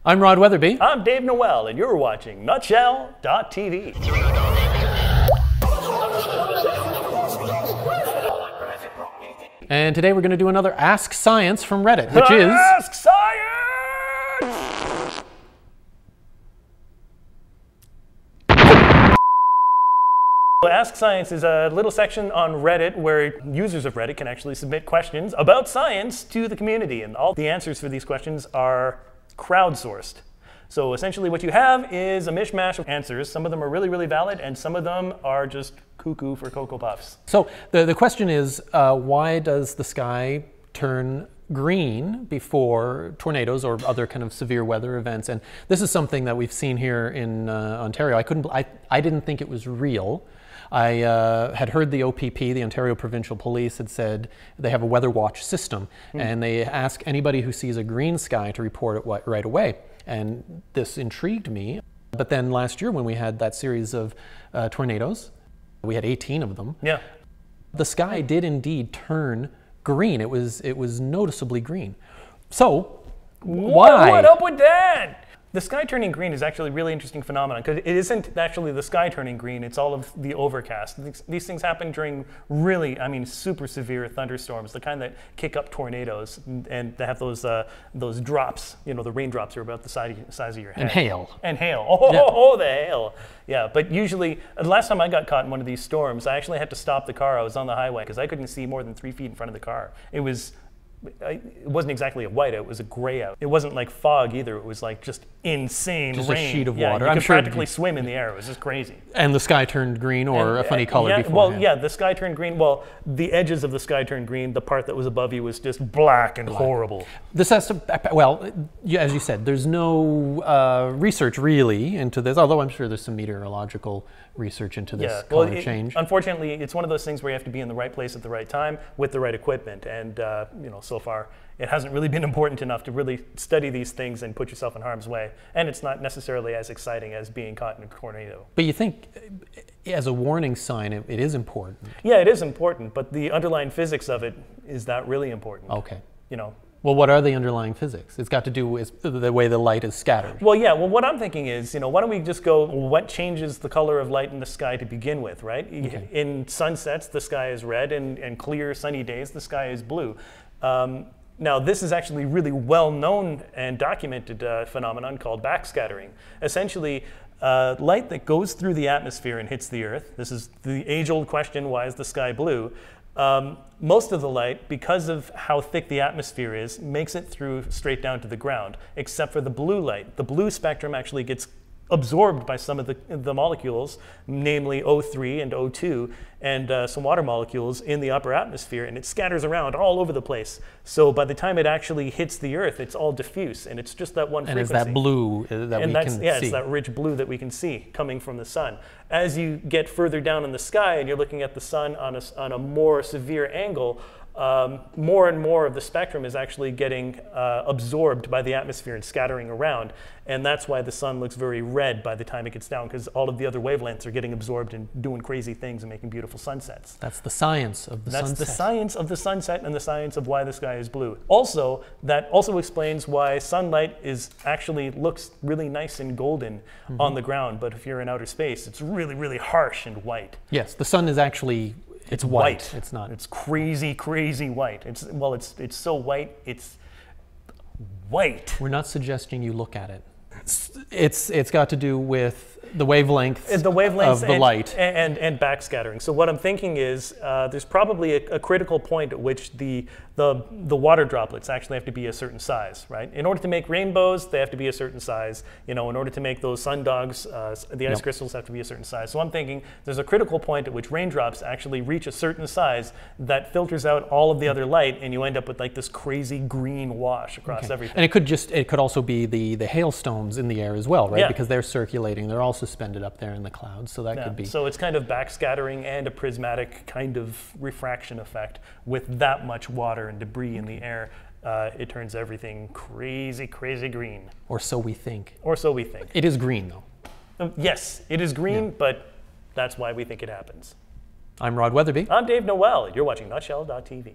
I'm Rod Weatherby. I'm Dave Noel, and you're watching Nutshell.tv. And today we're going to do another Ask Science from Reddit, which is... Ask Science! Ask Science is a little section on Reddit where users of Reddit can actually submit questions about science to the community, and all the answers for these questions are crowdsourced. So essentially what you have is a mishmash of answers. Some of them are really, really valid, and some of them are just cuckoo for Cocoa Puffs. So the question is, why does the sky turn green before tornadoes or other kind of severe weather events? And this is something that we've seen here in Ontario. I didn't think it was real. I had heard the OPP, the Ontario Provincial Police, had said they have a weather watch system, and they ask anybody who sees a green sky to report it right away. And this intrigued me. But then last year when we had that series of tornadoes, we had 18 of them. Yeah. The sky did indeed turn green. It was noticeably green. So why? What up with that? The sky turning green is actually a really interesting phenomenon because it isn't actually the sky turning green, it's all of the overcast. These things happen during really, super severe thunderstorms, the kind that kick up tornadoes, and they have those drops, the raindrops are about the size of your head. And hail. And hail. Oh, the hail. Yeah, but usually, the last time I got caught in one of these storms, I actually had to stop the car. I was on the highway because I couldn't see more than 3 feet in front of the car. It wasn't exactly a whiteout, it was a gray out. It wasn't like fog either, it was like just insane just rain. Just a sheet of You water. could practically swim in the air, it was just crazy. And the sky turned green or a funny color before? Well, yeah, the sky turned green. Well, the edges of the sky turned green, the part that was above you was just black and horrible. This has to, well, as you said, there's no research really into this, although I'm sure there's some meteorological research into this color change. Unfortunately, it's one of those things where you have to be in the right place at the right time with the right equipment, and so far it hasn't really been important enough to really study these things and put yourself in harm's way, and it's not necessarily as exciting as being caught in a tornado. But you think, as a warning sign, it is important? Yeah, it is important, but the underlying physics of it is that really important. Okay. Well, what are the underlying physics? It's got to do with the way the light is scattered. Well, yeah. Well, what I'm thinking is, why don't we just go, what changes the color of light in the sky to begin with, right? Okay. In sunsets, the sky is red, and clear sunny days, the sky is blue. Now, this is actually really well-known and documented phenomenon called backscattering. Essentially, light that goes through the atmosphere and hits the Earth. This is the age-old question, why is the sky blue? Most of the light, because of how thick the atmosphere is, makes it through straight down to the ground, except for the blue light. The blue spectrum actually gets absorbed by some of the molecules, namely O3 and O2, and some water molecules in the upper atmosphere, and it scatters around all over the place. So by the time it actually hits the Earth, it's all diffuse, and it's just that one frequency. And it's that blue that we can see. Yeah, it's that rich blue that we can see coming from the sun. As you get further down in the sky and you're looking at the sun on a more severe angle, more and more of the spectrum is actually getting absorbed by the atmosphere and scattering around. And that's why the sun looks very red by the time it gets down, because all of the other wavelengths are getting absorbed and doing crazy things and making beautiful sunsets. That's the science of the sunset. That's the science of the sunset and the science of why the sky is blue. Also, that also explains why sunlight actually looks really nice and golden on the ground, but if you're in outer space, it's really, really harsh and white. Yes, the sun is actually... It's white. It's not. It's crazy, crazy white. It's so white. It's white. We're not suggesting you look at it. It's got to do with the wavelengths of the light and backscattering. So what I'm thinking is there's probably a critical point at which the water droplets actually have to be a certain size, right? In order to make rainbows, they have to be a certain size. In order to make those sundogs, the ice crystals have to be a certain size. So I'm thinking there's a critical point at which raindrops actually reach a certain size that filters out all of the other light, and you end up with like this crazy green wash across everything. And it could also be the hailstones in the air as well, right? Yeah. Because they're circulating. They're all suspended up there in the clouds, so that could be. So it's kind of backscattering and a prismatic kind of refraction effect with that much water and debris in the air. It turns everything crazy, crazy green. Or so we think. Or so we think. It is green, though. Yes, it is green, but that's why we think it happens. I'm Rod Weatherby. I'm Dave Noel, and you're watching Nutshell.tv.